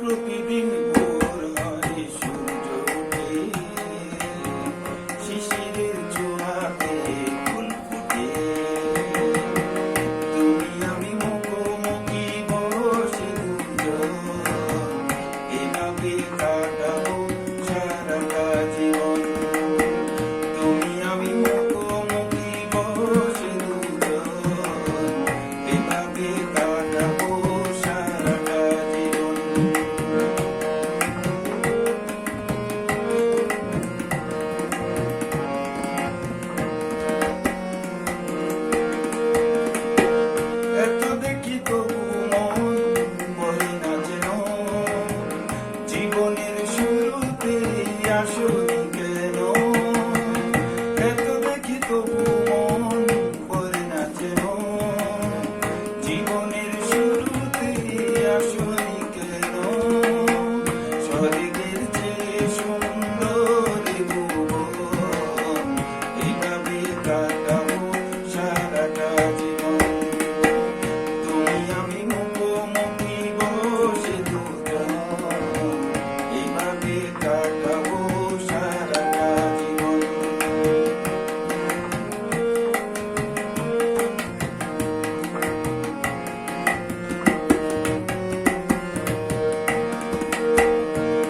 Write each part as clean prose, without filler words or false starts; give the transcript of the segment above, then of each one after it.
প্রতিদিন ভোর হয় সূর্য ওঠে, শিশিরের ছোঁয়াতে ফুল ফুটে। তুমি আমি মুখোমুখি বসে দুজন, এভাবে কাটাবো সারাটা জীবন। তুমি আমি মুখোমুখি বসে দুজন, এভাবে কাটাবো সারাটা জীবন। এত দেখি তবু মন বলে না যেন, জীবনের শুরুতে আসনি কেন। এত দেখি তবু মন বলে না যেন, জীবনের শুরুতে আসনি কেন। স্বর্গের চেয়ে সুন্দর এ ভুবন, এইভাবে কাটাবো সারাটা জীবন। তুমি আমি মুখোমুখি বসে দুজন, এইভাবে কাটাবো সারাটা জীবন।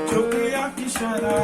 চোখে আঁকি সারা